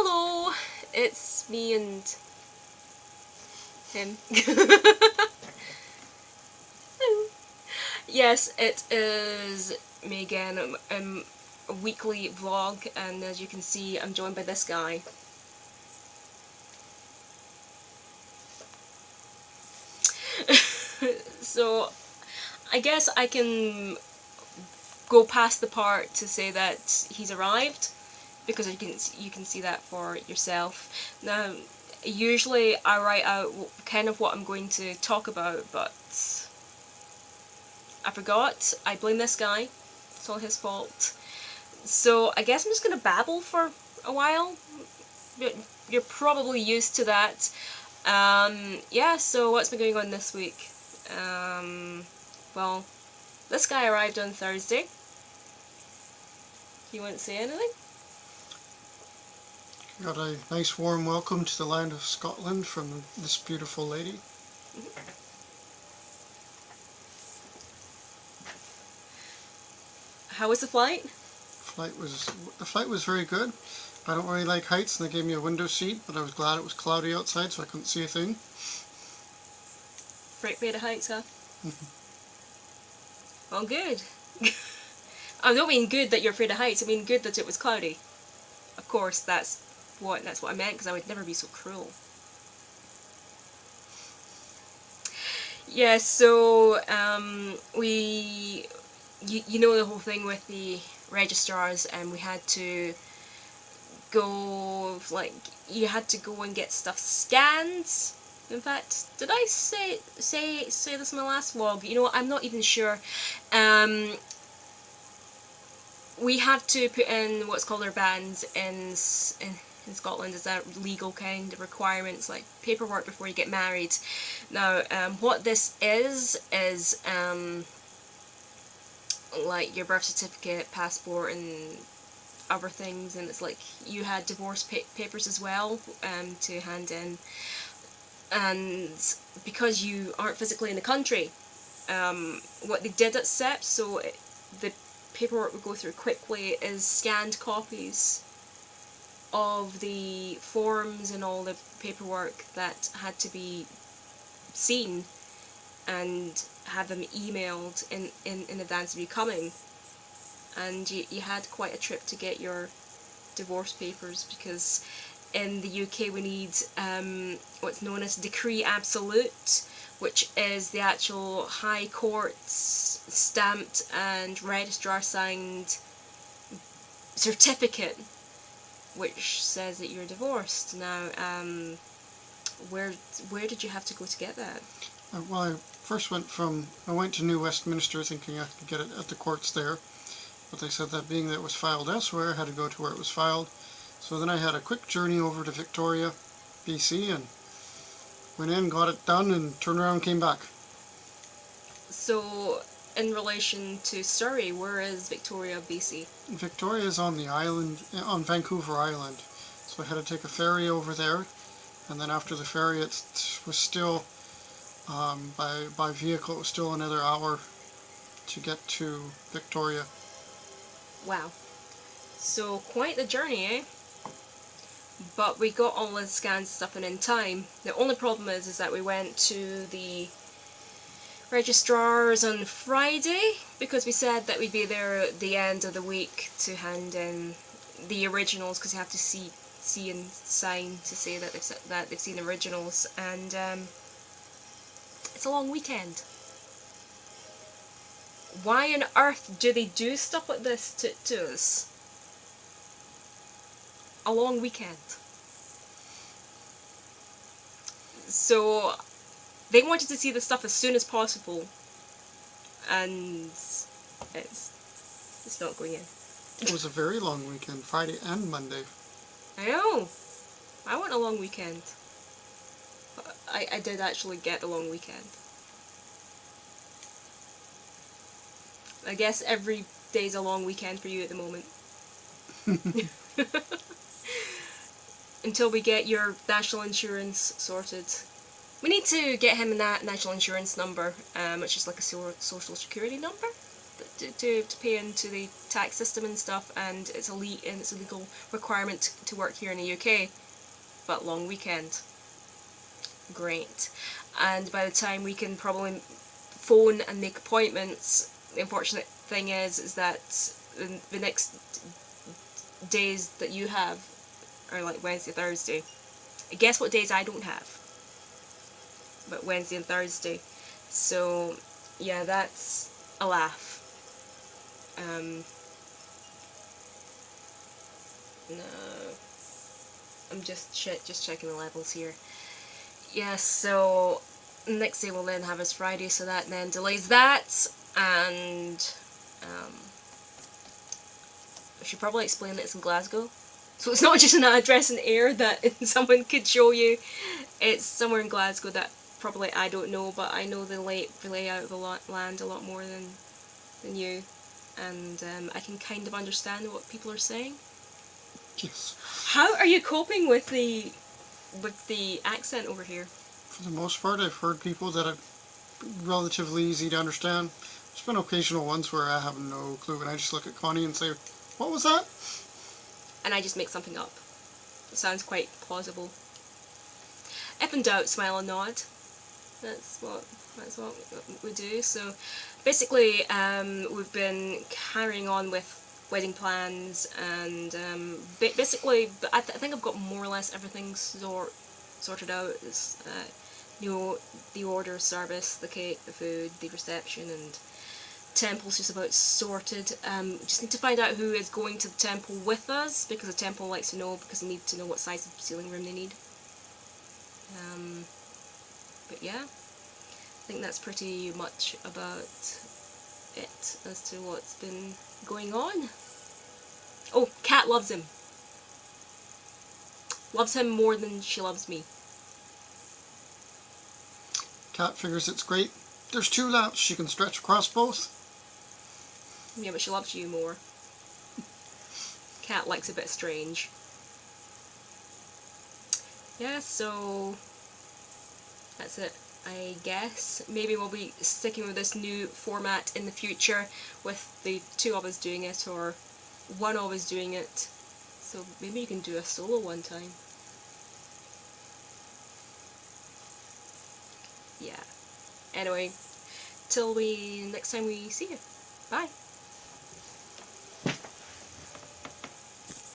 Hello, it's me and him. Yes, it is me again. A weekly vlog, and as you can see, I'm joined by this guy. So, I guess I can go past the part to say that he's arrived, because you can see that for yourself. Now, usually I write out kind of what I'm going to talk about, but I forgot. I blame this guy. It's all his fault. So I guess I'm just gonna babble for a while. You're probably used to that. Yeah, so what's been going on this week? Well, this guy arrived on Thursday. You want to say anything? Got a nice warm welcome to the land of Scotland from this beautiful lady. How was the flight? The flight was very good. I don't really like heights, and they gave me a window seat, but I was glad it was cloudy outside, so I couldn't see a thing. Afraid of heights, huh? Well, good. I don't mean good that you're afraid of heights. I mean good that it was cloudy. Of course, that's what I meant, because I would never be so cruel. Yeah, so you know the whole thing with the registrars, and we had to go, like, you had to go and get stuff scanned. In fact, did I say this in my last vlog? You know, I'm not even sure. We have to put in what's called our bands in Scotland. Is that legal kind of requirements, like paperwork before you get married. Now, what this is like your birth certificate, passport, and other things, and it's like you had divorce papers as well to hand in, and because you aren't physically in the country, what they did accept, so the paperwork we go through quickly, is scanned copies of the forms and all the paperwork that had to be seen, and have them emailed in advance of you coming. And you had quite a trip to get your divorce papers, because in the UK we need what's known as decree absolute, which is the actual High Court's stamped and registrar signed certificate which says that you're divorced. Now, where did you have to go to get that? Well, I went to New Westminster thinking I could get it at the courts there, but they said that being that it was filed elsewhere, I had to go to where it was filed. So then I had a quick journey over to Victoria, BC, and went in, got it done, and turned around and came back. So, in relation to Surrey, where is Victoria, BC? Victoria is on the island, on Vancouver Island. So I had to take a ferry over there, and then after the ferry it was still, by vehicle, it was still another hour to get to Victoria. Wow. So, quite the journey, eh? But we got all the scans stuff in time. The only problem is that we went to the registrars on Friday, because we said that we'd be there at the end of the week to hand in the originals, because you have to see and sign to say that they've seen originals, and it's a long weekend. Why on earth do they do stuff like this to us? A long weekend. So they wanted to see the stuff as soon as possible, and it's not going in. It was a very long weekend, Friday and Monday. I know. I want a long weekend. I did actually get a long weekend. I guess every day's a long weekend for you at the moment. Until we get your national insurance sorted. We need to get him that national insurance number, which is like a social security number. to pay into the tax system and stuff, and it's it's a legal requirement to work here in the UK. But long weekend, great. And by the time we can probably phone and make appointments, the unfortunate thing is that the next days that you have are like Wednesday, Thursday. Guess what days I don't have? But Wednesday and Thursday. So yeah, that's a laugh. No, I'm just checking the levels here. Yes, so next day we'll then have is Friday, so that then delays that, and I should probably explain that it's in Glasgow. So it's not just an address in air that someone could show you. It's somewhere in Glasgow that probably I don't know, but I know the layout of the land a lot more than you, and I can kind of understand what people are saying. Yes. How are you coping with the accent over here? For the most part, I've heard people that are relatively easy to understand. There's been occasional ones where I have no clue, and I just look at Connie and say, "What was that?" And I just make something up. It sounds quite plausible. If in doubt, smile and nod. That's what we do. So basically, we've been carrying on with wedding plans, and basically, I think I've got more or less everything sorted out. It's, the order service, the cake, the food, the reception, and temple's just about sorted. Just need to find out who is going to the temple with us, because the temple likes to know, because they need to know what size of ceiling room they need. But yeah, I think that's pretty much about it as to what's been going on. Oh, Kat loves him. Loves him more than she loves me. Cat figures it's great. There's 2 laps, she can stretch across both. Yeah, but she loves you more. Cat likes a bit strange. Yeah, so that's it, I guess. Maybe we'll be sticking with this new format in the future, with the 2 of us doing it, or 1 of us doing it. So maybe you can do a solo one time. Yeah. Anyway, till next time we see you. Bye.